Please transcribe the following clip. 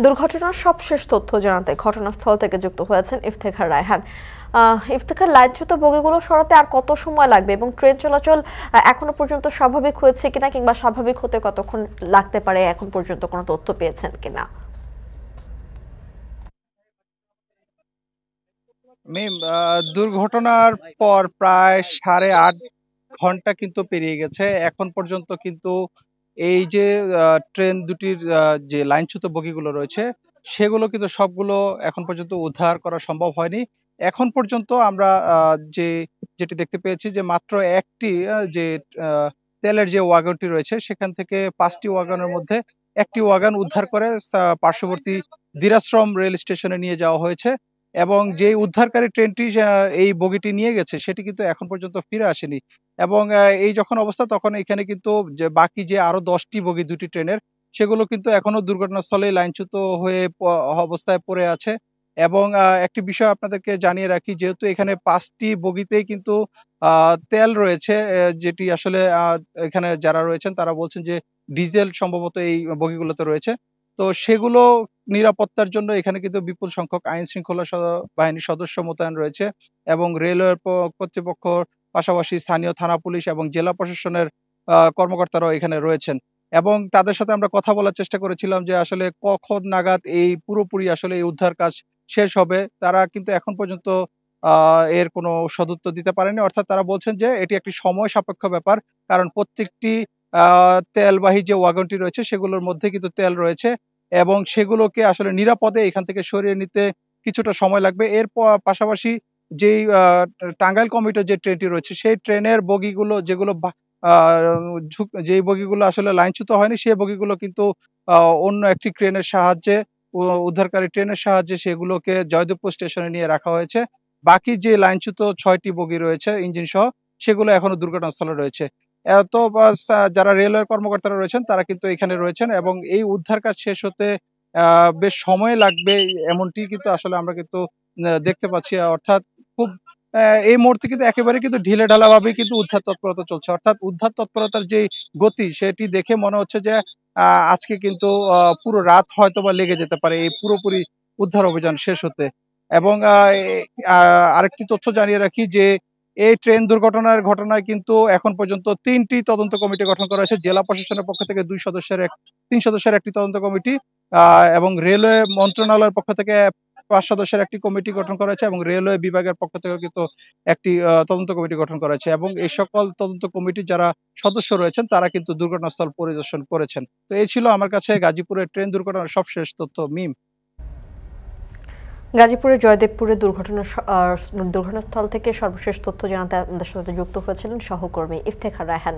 দুর্ঘটনার সবশেষ তথ্য জানাতে ঘটনাস্থল থেকে যুক্ত হয়েছেন ইফতেখার রায়হান। ইফতেখার, লাইনচ্যুত বগিগুলো সরাতে আর কত সময় লাগবে এবং ট্রেন চলাচল এখনো পর্যন্ত স্বাভাবিক হয়েছে কিনা কিংবা স্বাভাবিক হতে কতক্ষণ লাগতে পারে এখন পর্যন্ত কোনো তথ্য পেয়েছেন কিনা? মিম, দুর্ঘটনার পর প্রায় 8.5 ঘন্টা কিন্তু পেরিয়ে গেছে। এখন পর্যন্ত কিন্তু এই যে ট্রেন দুটির যে লাইনচ্যুত বগিগুলো রয়েছে সেগুলো কিন্তু সবগুলো এখন পর্যন্ত উদ্ধার করা সম্ভব হয়নি। এখন পর্যন্ত আমরা যেটি দেখতে পেয়েছি যে মাত্র একটি যে তেলের যে ওয়াগনটি রয়েছে সেখান থেকে 5টি ওয়াগনের মধ্যে একটি ওয়াগন উদ্ধার করে পার্শ্ববর্তী দিরাশ্রম রেল স্টেশনে নিয়ে যাওয়া হয়েছে। এবং যে উদ্ধারকারী ট্রেনটি এই বগিটি নিয়ে গেছে সেটি কিন্তু এখন পর্যন্ত ফিরে আসেনি। এবং এই যখন অবস্থা তখন এখানে কিন্তু যে বাকি যে আরো 10টি বগি দুটি ট্রেনের সেগুলো কিন্তু এখনো দুর্ঘটনাস্থলে লাইনচ্যুত হয়ে অবস্থায় পড়ে আছে। এবং একটি বিষয় আপনাদেরকে জানিয়ে রাখি, যেহেতু এখানে 5টি বগিতেই কিন্তু তেল রয়েছে, যেটি আসলে এখানে যারা রয়েছেন তারা বলছেন যে ডিজেল সম্ভবত এই বগিগুলোতে রয়েছে। তো সেগুলো নিরাপত্তার জন্য এখানে কিন্তু বিপুল সংখ্যক আইন শৃঙ্খলা বাহিনীর সদস্য মোতায়েন রয়েছে। এবং রেলওয়ে কর্তৃপক্ষ, পাশাপাশি স্থানীয় থানা পুলিশ এবং জেলা প্রশাসনের কর্মকর্তারাও এখানে রয়েছেন। এবং তাদের সাথে আমরা কথা বলার চেষ্টা করেছিলাম যে আসলে কখন নাগাদ এই পুরোপুরি আসলে এই উদ্ধার কাজ শেষ হবে। তারা কিন্তু এখন পর্যন্ত এর কোনো সদুত্তর দিতে পারেনি। অর্থাৎ তারা বলছেন যে এটি একটি সময় সাপেক্ষ ব্যাপার। কারণ প্রত্যেকটি তেলবাহী যে ওয়াগনটি রয়েছে সেগুলোর মধ্যে কিন্তু তেল রয়েছে এবং সেগুলোকে আসলে নিরাপদে এখান থেকে সরিয়ে নিতে কিছুটা সময় লাগবে। এর পাশাপাশি যেই টাঙ্গাইল কমিউটার যে ট্রেনটি রয়েছে সেই ট্রেনের বগিগুলো যেগুলো যেই বগিগুলো আসলে লাইনচ্যুত হয়নি সেই বগিগুলো কিন্তু অন্য একটি ক্রেনের সাহায্যে, উদ্ধারকারী ট্রেনের সাহায্যে সেগুলোকে জয়দেবপুর স্টেশনে নিয়ে রাখা হয়েছে। বাকি যে লাইনচ্যুত 6টি বগি রয়েছে ইঞ্জিন সহ সেগুলো এখনো দুর্ঘটনাস্থলে রয়েছে। তো যারা রেলওয়ের কর্মকর্তারা রয়েছেন তারা কিন্তু এখানে রয়েছেন এবং এই উদ্ধার কাজ শেষ হতে বেশ সময় লাগবে এমনটি কিন্তু আসলে আমরা কিন্তু দেখতে পাচ্ছি। অর্থাৎ খুব এই মুহূর্তে কিন্তু একেবারে কিন্তু ঢিলেঢালা ভাবেই কিন্তু উদ্ধার তৎপরতা চলছে। অর্থাৎ উদ্ধার তৎপরতার যে গতি সেটি দেখে মনে হচ্ছে যে আজকে কিন্তু পুরো রাত হয়তোবা লেগে যেতে পারে এই পুরোপুরি উদ্ধার অভিযান শেষ হতে। এবং আরেকটি তথ্য জানিয়ে রাখি যে এই ট্রেন দুর্ঘটনার ঘটনায় কিন্তু এখন পর্যন্ত 3টি তদন্ত কমিটি গঠন করা হয়েছে। জেলা প্রশাসনের পক্ষ থেকে 3 সদস্যের একটি তদন্ত কমিটি, এবং রেলওয়ে মন্ত্রণালয়ের পক্ষ থেকে 5 সদস্যের একটি কমিটি গঠন করা হয়েছে এবং রেলওয়ে বিভাগের পক্ষ থেকেও কিন্তু একটি তদন্ত কমিটি গঠন করা হয়েছে। এবং এই সকল তদন্ত কমিটির যারা সদস্য রয়েছেন তারা কিন্তু দুর্ঘটনাস্থল পরিদর্শন করেছেন। তো এই ছিল আমার কাছে গাজীপুরের ট্রেন দুর্ঘটনার সবশেষ তথ্য। মিম, গাজীপুরের জয়দেবপুরে দুর্ঘটনাস্থল থেকে সর্বশেষ তথ্য জানাতে আমাদের সাথে যুক্ত হয়েছিলেন সহকর্মী ইফতেখার রায়হান।